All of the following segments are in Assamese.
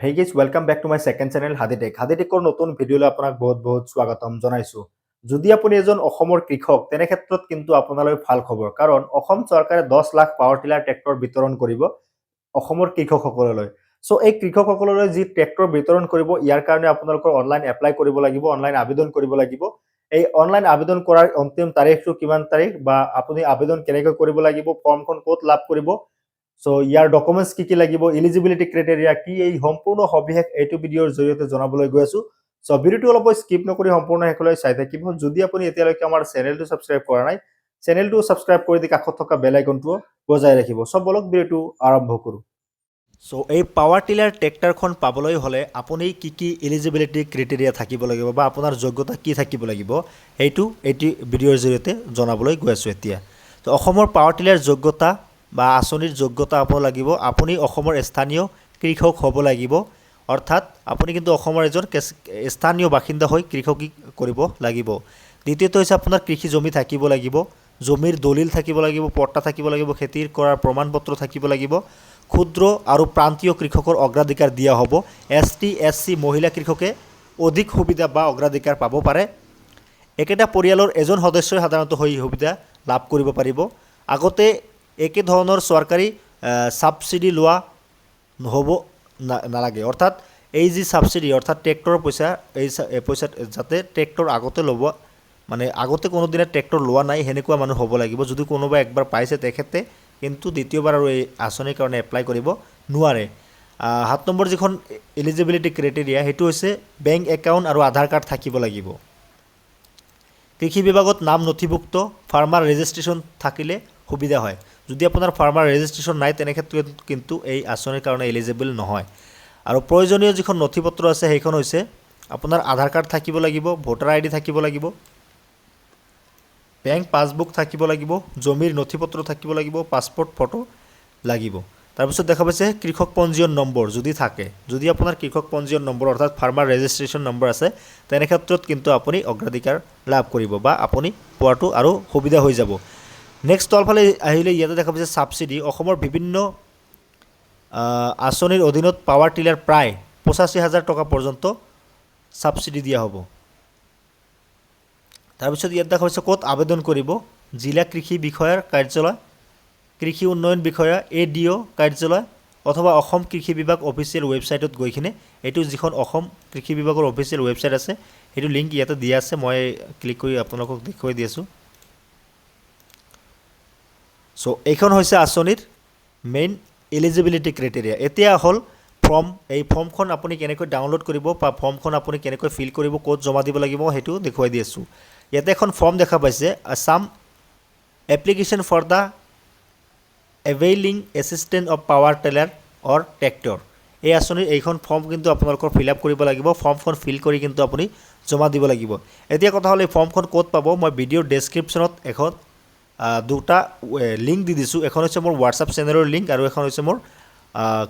Hey guys, welcome back to my second channel Haditech. Haditechৰ নতুন ভিডিঅলৈ আপোনাক বহুত স্বাগতম জনাইছো। যদি আপুনি এজন অসমৰ কৃষক তেনে ক্ষেত্ৰত কিন্তু আপোনালৈ ভাল খবৰ কাৰণ অসম চৰকাৰে 10 লাখ পাৱাৰ টিলাৰ ট্ৰেক্টৰ বিতৰণ কৰিব অসমৰ কৃষকসকললৈ। সো এই কৃষকসকললৈ যি ট্ৰেক্টৰ বিতৰণ কৰিব ইয়াৰ কাৰণে আপোনালোকৰ অনলাইন এপ্লাই কৰিব লাগিব, অনলাইন আবেদন কৰিব লাগিব। এই অনলাইন আবেদন কৰাৰ অন্তিম তাৰিখটো কিমান তাৰিখ বা আপুনি আবেদন কেনেকৈ কৰিব লাগিব, ফৰ্মখন ক'ত লাভ কৰিব, সো ইয়াৰ ডকুমেন্টস কি লাগিব, এলিজিবিলিটি ক্ৰাইটেৰিয়া কি, এই সম্পূৰ্ণ সবিশেষ এইটো ভিডিঅ'ৰ জৰিয়তে জনাবলৈ গৈ আছো। সো ভিডিঅ'টো অলপ স্কিপ নকৰি সম্পূৰ্ণ শেষলৈ চাই থাকিব। যদি আপুনি এতিয়ালৈকে আমাৰ চেনেলটো সাবস্ক্ৰাইব কৰা নাই, চেনেলটো সাবস্ক্ৰাইব কৰি দি কাষত থকা বেল আইকনটো বজাই ৰাখিব। সব বলক ভিডিঅ'টো আৰম্ভ কৰো। সো এই পাৱাৰ টিলাৰ ট্ৰেক্টৰখন পাবলৈ হলে আপুনি কি এলিজিবিলিটি ক্ৰাইটেৰিয়া থাকিব লাগিব বা আপোনাৰ যোগ্যতা কি থাকিব লাগিব এইটো ভিডিঅ'ৰ জৰিয়তে জনাবলৈ গৈ আছো এতিয়া। তো অসমৰ পাৱাৰ টিলাৰ যোগ্যতা বা আঁচনিৰ যোগ্যতা হ'ব লাগিব, আপুনি অসমৰ স্থানীয় কৃষক হ'ব লাগিব, অৰ্থাৎ আপুনি কিন্তু অসমৰ এজন স্থানীয় বাসিন্দা হৈ কৃষকি কৰিব লাগিব। দ্বিতীয়টো হৈছে আপোনাৰ কৃষি জমি থাকিব লাগিব, জমিৰ দলিল থাকিব লাগিব, পট্টা থাকিব লাগিব, খেতিৰ কৰাৰ প্ৰমাণপত্ৰ থাকিব লাগিব। ক্ষুদ্ৰ আৰু প্ৰান্তীয় কৃষকৰ অগ্ৰাধিকাৰ দিয়া হ'ব। ST SC মহিলা কৃষকে অধিক সুবিধা বা অগ্ৰাধিকাৰ পাব পাৰে। একেটা পৰিয়ালৰ এজন সদস্যই সাধাৰণতে হৈ সুবিধা লাভ কৰিব পাৰিব। আগতে একে ধৰণৰ চৰকাৰী সাবসিডি লোৱা নহ'ব নালাগে, অৰ্থাৎ এই যি সাবসিডি অৰ্থাৎ ট্ৰেক্টৰৰ পইচা, এই পইচা যাতে ট্ৰেক্টৰ আগতে ল'ব, মানে আগতে কোনোদিনে ট্ৰেক্টৰ লোৱা নাই সেনেকুৱা মানুহ হ'ব লাগিব। যদি কোনোবা একবাৰ পাইছে তেখেতে কিন্তু দ্বিতীয়বাৰ আৰু এই আঁচনিৰ কাৰণে এপ্লাই কৰিব নোৱাৰে। 7 নম্বৰ যিখন এলিজিবিলিটি ক্ৰাইটেৰিয়া সেইটো হৈছে বেংক একাউণ্ট আৰু আধাৰ কাৰ্ড থাকিব লাগিব। কৃষি বিভাগত নাম নথিভুক্ত ফাৰ্মাৰ ৰেজিষ্ট্ৰেশ্যন থাকিলে সুবিধা হয়। যদি আপোনাৰ ফাৰ্মাৰ ৰেজিষ্ট্ৰেশ্যন নাই তেনে ক্ষেত্ৰত কিন্তু এই আঁচনিৰ কাৰণে এলিজিবল নহয়। আৰু প্ৰয়োজনীয় যিখন নথিপত্ৰ আছে সেইখন হৈছে আপোনাৰ আধাৰ কাৰ্ড থাকিব লাগিব, ভোটাৰ ID থাকিব লাগিব, বেংক পাছবুক থাকিব লাগিব, জমিৰ নথিপত্ৰ থাকিব লাগিব, পাছপোৰ্ট ফটো লাগিব। তাৰপিছত দেখা পাইছে কৃষক পঞ্জীয়ন নম্বৰ যদি থাকে, যদি আপোনাৰ কৃষক পঞ্জীয়ন নম্বৰ অৰ্থাৎ ফাৰ্মাৰ ৰেজিষ্ট্ৰেশ্যন নম্বৰ আছে তেনে ক্ষেত্ৰত কিন্তু আপুনি অগ্ৰাধিকাৰ লাভ কৰিব বা আপুনি পোৱাটো আৰু সুবিধা হৈ যাব। নেক্সট তলফালে আহিলে ইয়াতে দেখা পাইছে সাবসিডি। অসমৰ বিভিন্ন আঁচনিৰ অধীনত পাৱাৰ টিলাৰ প্ৰায় 85,000 টকা পৰ্যন্ত সাবসিডি দিয়া হ'ব। তাৰপিছত ইয়াত দেখা পাইছে ক'ত আবেদন কৰিব, জিলা কৃষি বিষয়াৰ কাৰ্যালয়, কৃষি উন্নয়ন বিষয়া ADO কাৰ্যালয় অথবা অসম কৃষি বিভাগ অফিচিয়েল ৱেবছাইটত গৈ কিনে, এইটো যিখন অসম কৃষি বিভাগৰ অফিচিয়েল ৱেবছাইট আছে সেইটো লিংক ইয়াতে দিয়া আছে, মই ক্লিক কৰি আপোনালোকক দেখুৱাই দি আছোঁ। সো এইখন হৈছে আঁচনিৰ মেইন এলিজিবিলিটি ক্ৰাইটেৰিয়া। এতিয়া হ'ল ফৰ্ম, এই ফৰ্মখন আপুনি কেনেকৈ ডাউনলোড কৰিব বা ফৰ্মখন আপুনি কেনেকৈ ফিল কৰিব, ক'ত জমা দিব লাগিব সেইটো দেখুৱাই দি আছোঁ। ইয়াতে এখন ফৰ্ম দেখা পাইছে, Assam application for the availing assistant of power tiller or tractor. এই আঁচনিৰ এইখন ফৰ্ম কিন্তু আপোনালোকৰ ফিল আপ কৰিব লাগিব। ফৰ্মখন ফিল কৰি কিন্তু আপুনি জমা দিব লাগিব। এতিয়া কথা হ'ল এই ফৰ্মখন ক'ত পাব, মই ভিডিঅ'ৰ ডেছক্ৰিপশ্যনত এখন দুটা লিংক দি দিছোঁ। এখন হৈছে মোৰ হোৱাটছআপ চেনেলৰ লিংক আৰু এখন হৈছে মোৰ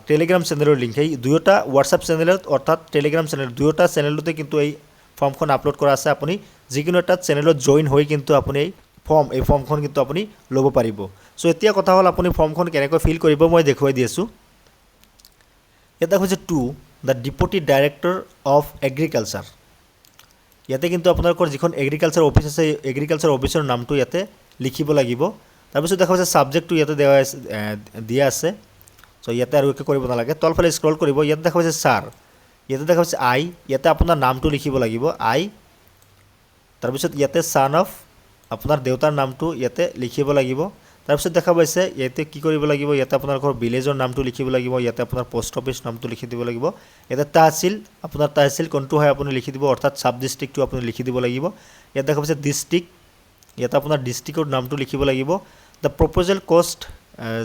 টেলিগ্ৰাম চেনেলৰ লিংক। সেই দুয়োটা হোৱাটছআপ চেনেলত অৰ্থাৎ টেলিগ্ৰাম চেনেল দুয়োটা চেনেলতে কিন্তু এই ফৰ্মখন আপলোড কৰা আছে। আপুনি যিকোনো এটা চেনেলত জইন হৈ কিন্তু আপুনি এই ফৰ্মখন কিন্তু আপুনি ল'ব পাৰিব। সো এতিয়া কথা হ'ল আপুনি ফৰ্মখন কেনেকৈ ফিল কৰিব মই দেখুৱাই দি আছোঁ। এটা হৈছে to the deputy director of agriculture. ইয়াতে কিন্তু আপোনালোকৰ যিখন এগ্ৰিকালচাৰ অফিচ আছে এগ্ৰিকালচাৰ অফিচৰ নামটো ইয়াতে লিখিব লাগিব। তাৰপিছত দেখা পাইছে ছাবজেক্টটো ইয়াতে দিয়া আছে। সো ইয়াতে আৰু একো কৰিব নালাগে, তলফালে স্ক্ৰল কৰিব, ইয়াতে দেখা পাইছে ছাৰ, ইয়াতে দেখা পাইছে আই, ইয়াতে আপোনাৰ নামটো লিখিব লাগিব আই। তাৰপিছত ইয়াতে ছান অফ আপোনাৰ দেউতাৰ নামটো ইয়াতে লিখিব লাগিব। তাৰপিছত দেখা পাইছে ইয়াতে কি কৰিব লাগিব, ইয়াতে আপোনালোকৰ ভিলেজৰ নামটো লিখিব লাগিব, ইয়াতে আপোনাৰ পোষ্ট অফিচ নামটো লিখি দিব লাগিব, ইয়াতে তাহচিল আপোনাৰ তাহচিল কোনটো হয় আপুনি লিখি দিব, অৰ্থাৎ সাব ডিষ্ট্ৰিক্টটো আপুনি লিখি দিব লাগিব। ইয়াত দেখা পাইছে ডিষ্ট্ৰিক্ট, ইয়াতে আপোনাৰ ডিষ্ট্ৰিক্টৰ নামটো লিখিব লাগিব। দ্য প্ৰপ'জেল কষ্ট,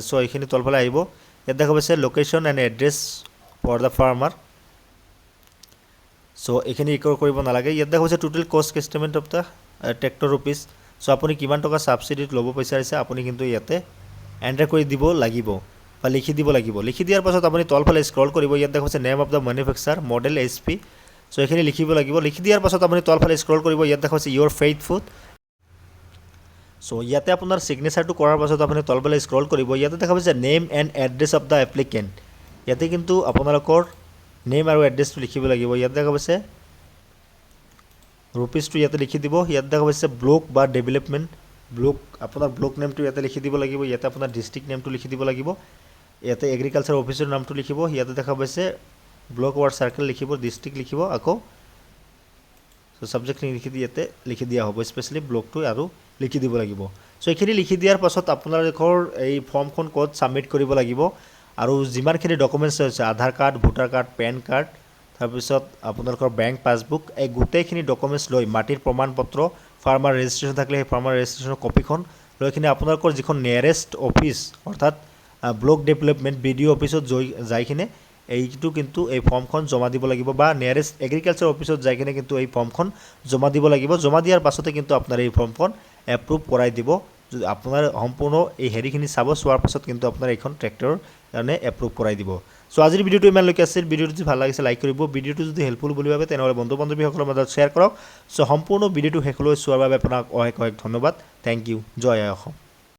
সো এইখিনি তলফালে আহিব। ইয়াত দেখা পাইছে location and address for the farmer, so এইখিনি কৰিব নালাগে। ইয়াত দেখা পাইছে total cost estimate of the tractor rupees. So আপুনি কিমান টকা ছাবচিডিত ল'ব বিচাৰিছে আপুনি কিন্তু ইয়াতে এণ্টাৰ কৰি দিব লাগিব বা লিখি দিব লাগিব। লিখি দিয়াৰ পাছত আপুনি তলফালে স্ক্ৰল কৰিব, ইয়াত দেখা পাইছে name of the manufacture model HP, so এইখিনি লিখিব লাগিব। লিখি দিয়াৰ পাছত আপুনি তলফালে স্ক্ৰল কৰিব, ইয়াত দেখা পাইছে ইয়ৰ ফেইথফুল। সো ইয়াতে আপোনাৰ ছিগনেচাৰটো কৰাৰ পাছত আপুনি তলফালে স্ক্ৰল কৰিব, ইয়াতে দেখা পাইছে name and address of the applicant. ইয়াতে কিন্তু আপোনালোকৰ নেম আৰু এড্ৰেছটো লিখিব লাগিব ইয়াত দেখা পাইছে ৰুপিজটো ইয়াতে লিখি দিব ইয়াত দেখা পাইছে ব্লক বা ডেভেলপমেণ্ট ব্লক আপোনাৰ ব্লক নেমটো ইয়াতে লিখি দিব লাগিব ইয়াতে আপোনাৰ ডিষ্ট্ৰিক্ট নেমটো লিখি দিব লাগিব ইয়াতে এগ্ৰিকালচাৰ অফিচৰ নামটো লিখিব ইয়াতে দেখা পাইছে ব্লক ৱাৰ্ড চাৰ্কেল লিখিব ডিষ্ট্ৰিক্ট লিখিব আকৌ সো সাবজেক্টখিনি ইয়াতে লিখি দিয়া হ'ব স্পেশালি ব্লকটো আৰু লিখি দিব লাগিব সো এইখিনি লিখি দিয়াৰ পাছত আপোনালোকৰ এই ফৰ্মখন ক'ত সাবমিট কৰিব লাগিব আৰু যিমানখিনি ডকুমেণ্টছ আছে Aadhaar card voter card PAN card তাৰপিছত আপোনালোকৰ বেংক পাছবুক এই গোটেইখিনি ডকুমেণ্টছ লৈ মাটিৰ প্ৰমাণপত্ৰ ফাৰ্মাৰ ৰেজিষ্ট্ৰেশ্যন থাকিলে সেই ফাৰ্মাৰ ৰেজিষ্ট্ৰেশ্যনৰ কপিখন লৈ কিনে আপোনালোকৰ যিখন নিয়াৰেষ্ট অফিচ অৰ্থাৎ ব্লক ডেভেলপমেণ্ট বিডিঅ অফিচত যাই কিনে এইটো কিন্তু এই ফৰ্মখন জমা দিব লাগিব বা নিয়াৰেষ্ট এগ্ৰিকালচাৰ অফিচত যাই কিনে কিন্তু এই ফৰ্মখন জমা দিব লাগিব জমা দিয়াৰ পাছতে কিন্তু আপোনাৰ এই ফৰ্মখন এপ্ৰুভ কৰাই দিব আপোনাৰ সম্পূৰ্ণ এই হেৰিখিনি চাব চোৱাৰ পাছত কিন্তু আপোনাৰ এইখন ট্ৰেক্টৰৰ কাৰণে এপ্ৰুভ কৰাই দিব সো আজিৰ ভিডিঅ'টো ইমানলৈকে আছিল ভিডিঅ'টো যদি ভাল লাগিছে লাইক কৰিব ভিডিঅ'টো যদি হেল্পফুল বুলি ভাবে তেনেহ'লে বন্ধু বান্ধৱীসকলৰ মাজত শ্বেয়াৰ কৰক সো সম্পূৰ্ণ ভিডিঅ'টো শেষলৈ চোৱাৰ বাবে আপোনাক অশেষ ধন্যবাদ থেংক ইউ জয় আই অসম